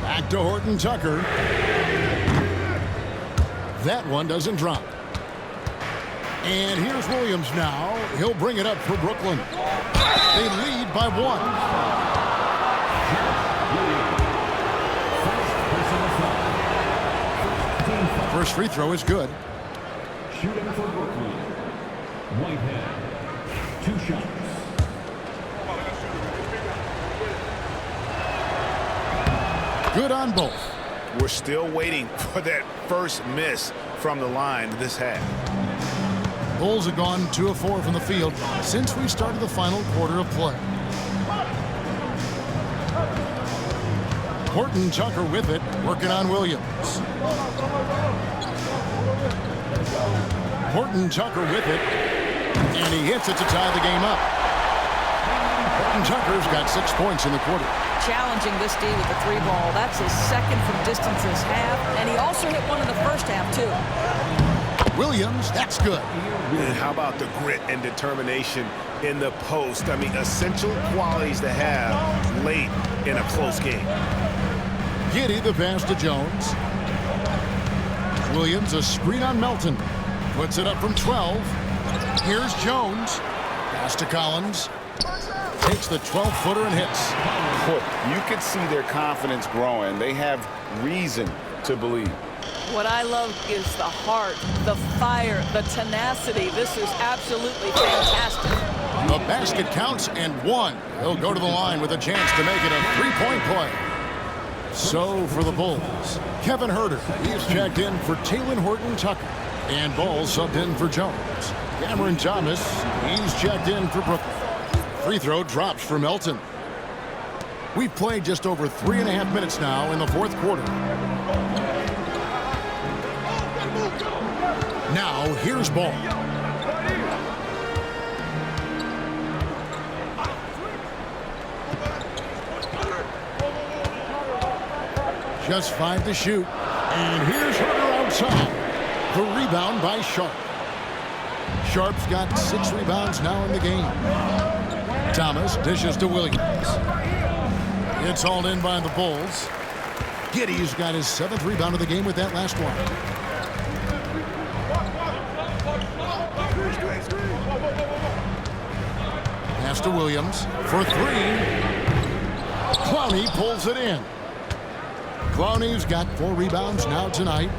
Back to Horton Tucker. That one doesn't drop. And here's Williams now. He'll bring it up for Brooklyn. They lead by 1. First free throw is good. Shooting for Brooklyn. Whitehead. 2 shots. Good on both. We're still waiting for that first miss from the line this half. Bulls have gone 2 of 4 from the field since we started the final quarter of play. Horton Tucker with it, working on Williams. Horton Tucker with it, and he hits it to tie the game up. Horton Tucker's got 6 points in the quarter. Challenging this D with the 3 ball. That's his 2nd from distance this half, and he also hit one in the first half, too. Williams, that's good. And how about the grit and determination in the post? I mean, essential qualities to have late in a close game. Giddey the pass to Jones. Williams a screen on Melton. Puts it up from 12. Here's Jones. Pass to Collins. Takes the 12-footer and hits. Boy, you could see their confidence growing. They have reason to believe. What I love is the heart, the fire, the tenacity. This is absolutely fantastic. The basket counts and one. He'll go to the line with a chance to make it a three-point play. So for the Bulls, Kevin Huerter, he's checked in for Talen Horton-Tucker. And Ball subbed in for Jones. Cameron Thomas, he's checked in for Brooklyn. Free throw drops for Melton. We've played just over 3.5 minutes now in the fourth quarter. Now, here's Ball. Just 5 to shoot. And here's Huerter outside. The rebound by Sharp. Sharp's got 6 rebounds now in the game. Thomas dishes to Williams. It's hauled in by the Bulls. Giddey's got his 7th rebound of the game with that last one. Pass to Williams for 3. Clowney pulls it in. Clowney's got 4 rebounds now tonight.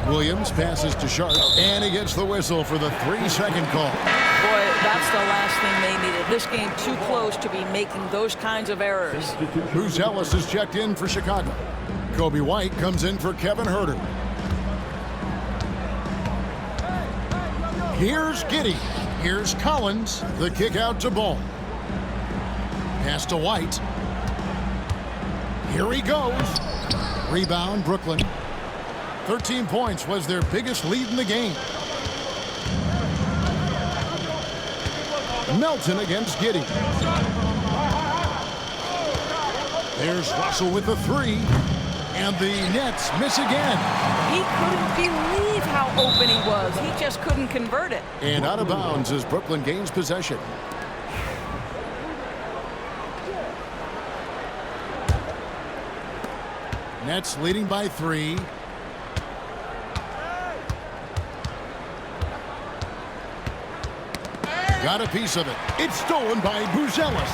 Williams passes to Sharp, and he gets the whistle for the 3-second call. Boy, that's the last thing they needed. This game too close to be making those kinds of errors. Bruce Ellis is checked in for Chicago. Kobe White comes in for Kevin Huerter. Here's Giddey. Here's Collins. The kick out to Ball. Pass to White. Here he goes. Rebound, Brooklyn. 13 points was their biggest lead in the game. Melton against Giddey. There's Russell with the 3. And the Nets miss again. He couldn't believe how open he was. He just couldn't convert it. And out of bounds as Brooklyn gains possession. Nets leading by 3. Got a piece of it. It's stolen by Buzelis.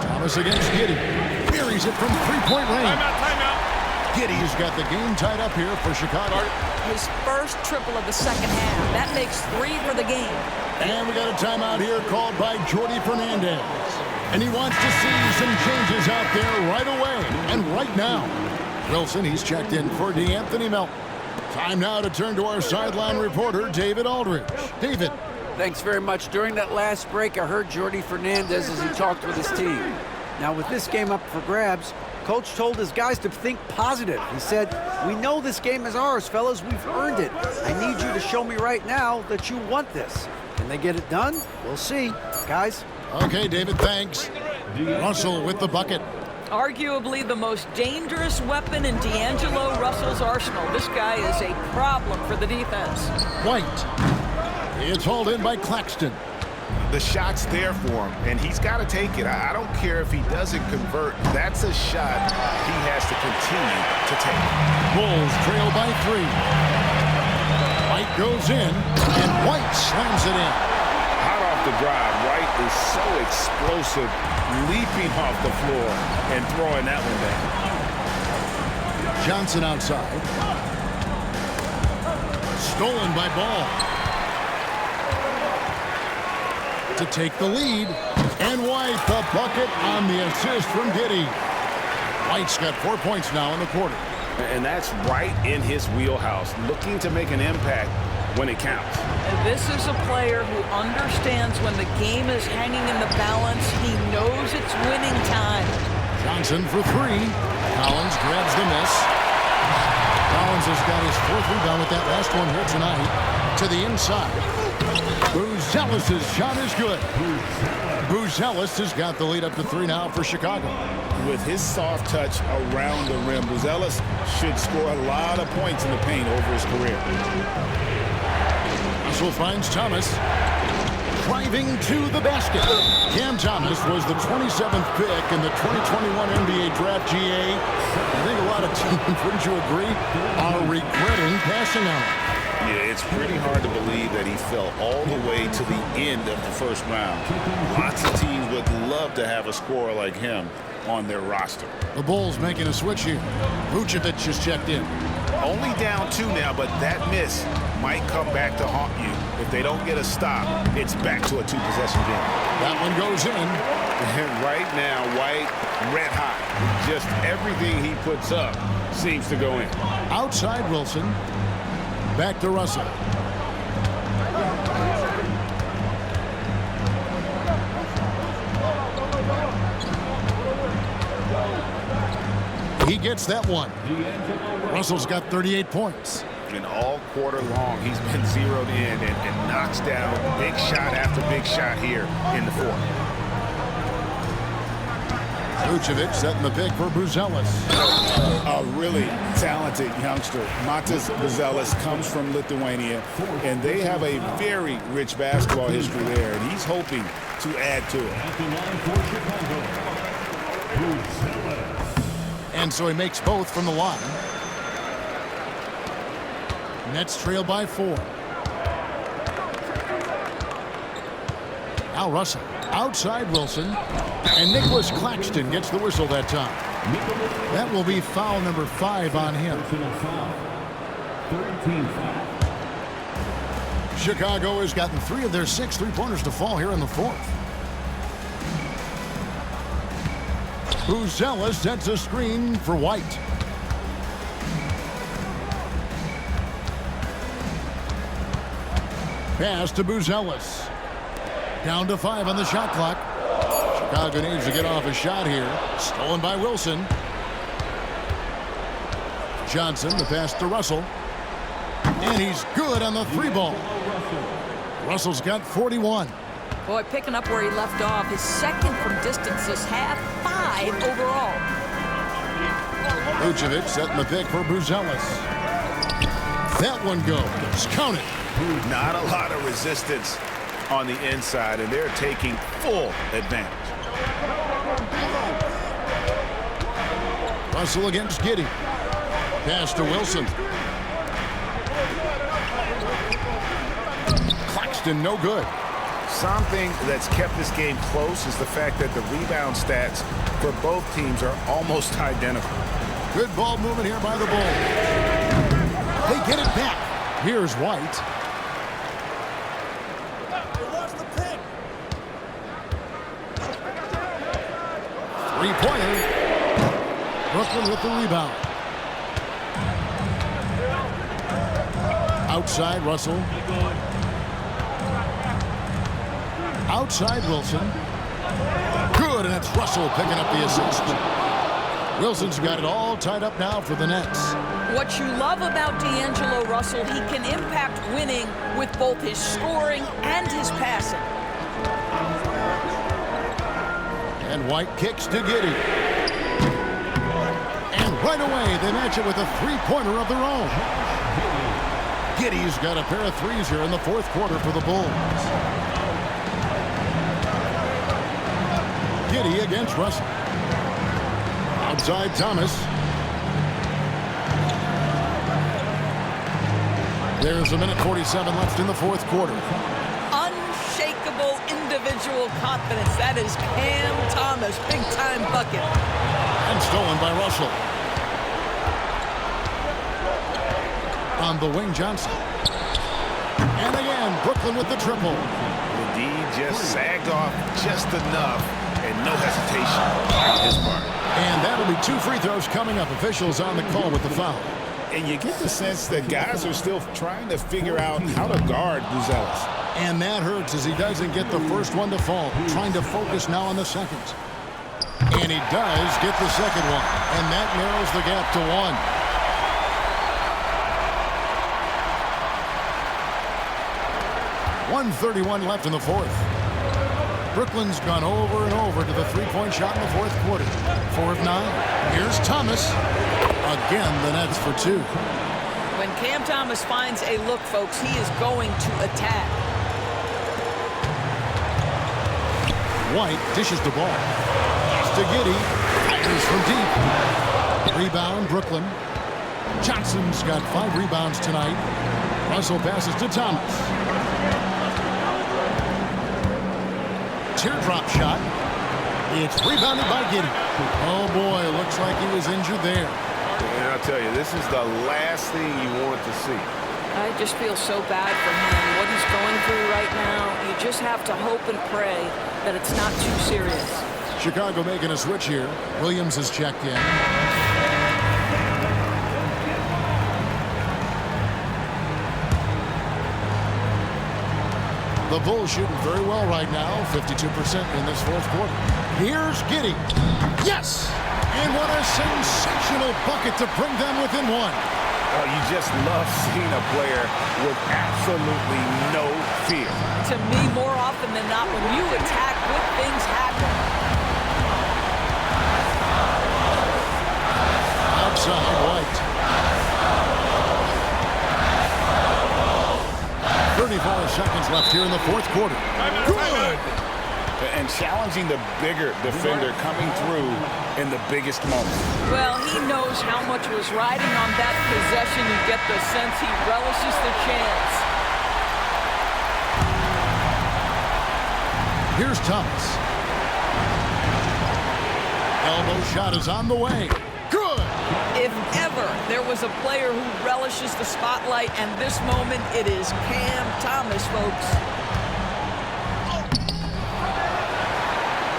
Thomas against Giddey. Buries it from 3-point range. Timeout. Giddey's got the game tied up here for Chicago. His first triple of the second half. That makes 3 for the game. And we got a timeout here called by Jordi Fernandez. And he wants to see some changes out there right away and right now. Wilson, he's checked in for DeAnthony Melton. Time now to turn to our sideline reporter, David Aldridge. David. Thanks very much. During that last break, I heard Jordi Fernandez as he talked with his team. Now, with this game up for grabs, Coach told his guys to think positive. He said, "We know this game is ours, fellas. We've earned it. I need you to show me right now that you want this." Can they get it done? We'll see. Guys. Okay, David, thanks. Russell with the bucket. Arguably the most dangerous weapon in D'Angelo Russell's arsenal. This guy is a problem for the defense. White. It's hauled in by Claxton. The shot's there for him, and he's got to take it. I don't care if he doesn't convert. That's a shot he has to continue to take. Bulls trail by 3. White goes in, and White slams it in. Hot off the drive, White is so explosive, leaping off the floor and throwing that one back. Johnson outside. Stolen by Ball. To take the lead. And White, the bucket on the assist from Giddey. White's got 4 points now in the quarter. And that's right in his wheelhouse, looking to make an impact when it counts. This is a player who understands when the game is hanging in the balance. He knows it's winning time. Johnson for 3. Collins grabs the miss. Collins has got his 4th rebound with that last one here tonight. To the inside. Buzelis' shot is good. Buzelis has got the lead up to 3 now for Chicago. With his soft touch around the rim, Buzelis should score a lot of points in the paint over his career. Russell finds Thomas. Driving to the basket. Cam Thomas was the 27th pick in the 2021 NBA Draft GA. I think a lot of teams, wouldn't you agree, are regretting passing on him. Yeah, it's pretty hard to believe that he fell all the way to the end of the first round. Lots of teams would love to have a scorer like him on their roster. The Bulls making a switch here. Vucevic has checked in. Only down 2 now, but that miss might come back to haunt you. If they don't get a stop, it's back to a 2-possession game. That one goes in. And right now, White, red hot. Just everything he puts up seems to go in. Outside Wilson. Back to Russell. He gets that one. Russell's got 38 points. And all quarter long, he's been zeroed in and knocks down big shot after big shot here in the fourth. Vucevic setting the pick for Buzelis. A really talented youngster. Matas Buzelis comes from Lithuania, and they have a very rich basketball history there, and he's hoping to add to it. And so he makes both from the line. Nets trail by 4. Now Russell. Outside Wilson. And Nicholas Claxton gets the whistle that time. That will be foul number 5 on him. Chicago has gotten 3 of their 6 3-pointers to fall here in the fourth. Buzelis sets a screen for White. Pass to Buzelis. Down to 5 on the shot clock. Chicago needs to get off a shot here. Stolen by Wilson. Johnson, the pass to Russell. And he's good on the 3-ball. Russell's got 41. Boy, picking up where he left off. His second from distance this half, 5 overall. Vucevic setting the pick for Buzelis. That one goes. Count it. Not a lot of resistance on the inside, and they're taking full advantage. Russell against Giddey. Pass to Wilson. Claxton, no good. Something that's kept this game close is the fact that the rebound stats for both teams are almost identical. Good ball movement here by the Bulls. They get it back. Here's White. Three-pointer. Brooklyn with the rebound. Outside Russell. Outside Wilson. Good, and it's Russell picking up the assist. Wilson's got it all tied up now for the Nets. What you love about D'Angelo Russell, he can impact winning with both his scoring and his passing. And White kicks to Giddey. And right away, they match it with a three-pointer of their own. Giddey's got a pair of threes here in the fourth quarter for the Bulls. Giddey against Russell. Outside Thomas. There's a minute 47 left in the fourth quarter. Unshakable individual confidence. That is Cam Thomas. Big-time bucket. And stolen by Russell. On the wing, Johnson. And again, Brooklyn with the triple. Indeed, just sagged off just enough, and no hesitation on his part. And that'll be 2 free throws coming up. Officials on the call with the foul. And you get the sense that guys are still trying to figure out how to guard Buzelis. And that hurts as he doesn't get the first one to fall. Trying to focus now on the second. And he does get the second one. And that narrows the gap to 1. 1:31 left in the fourth. Brooklyn's gone over and over to the three-point shot in the fourth quarter. 4 of 9. Here's Thomas. Again, the Nets for 2. When Cam Thomas finds a look, folks, he is going to attack. White dishes the ball. To Giddey. Fires from deep. Rebound, Brooklyn. Johnson's got 5 rebounds tonight. Russell passes to Thomas. Teardrop shot. It's rebounded by Giddey. Oh boy, looks like he was injured there. And I'll tell you, this is the last thing you want to see. I just feel so bad for him. What he's going through right now, you just have to hope and pray that it's not too serious. Chicago making a switch here. Williams has checked in. The Bulls shooting very well right now, 52% in this fourth quarter. Here's Giddey. Yes! And what a sensational bucket to bring them within 1. Oh, you just love seeing a player with absolutely no fear. To me, more often than not, when you attack, good things happen. Outside, White. 34 seconds left here in the fourth quarter. Good! And challenging the bigger defender coming through in the biggest moment. Well, he knows how much was riding on that possession. You get the sense he relishes the chance. Here's Thomas. Elbow shot is on the way. Good! If ever there was a player who relishes the spotlight, and this moment, it is Cam Thomas, folks.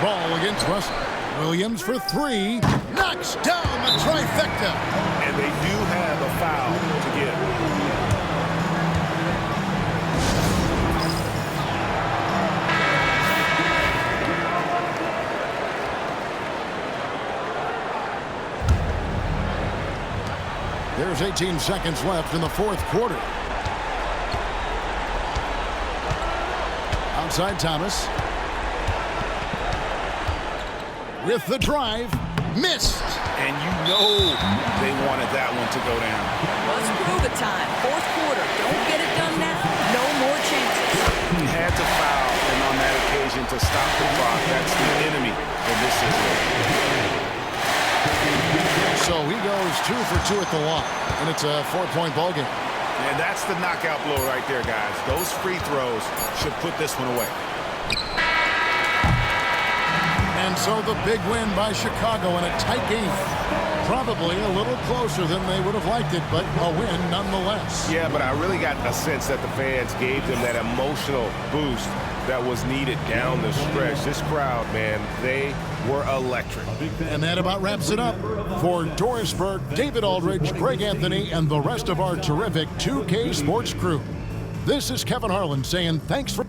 Ball against Russell. Williams for 3. Knocks down the trifecta. And they do have a foul to give. There's 18 seconds left in the fourth quarter. Outside Thomas. With the drive, missed. And you know they wanted that one to go down. Let's prove it time. Fourth quarter. Don't get it done now. No more chances. He had to foul, and on that occasion to stop the clock. That's the enemy in this situation. So he goes 2 for 2 at the line, and it's a 4-point ball game. And that's the knockout blow right there, guys. Those free throws should put this one away. And so the big win by Chicago in a tight game. Probably a little closer than they would have liked it, but a win nonetheless. Yeah, but I really got a sense that the fans gave them that emotional boost that was needed down the stretch. This crowd, man, they were electric. And that about wraps it up. For Doris Burke, David Aldridge, Greg Anthony, and the rest of our terrific 2K Sports crew. This is Kevin Harlan saying thanks for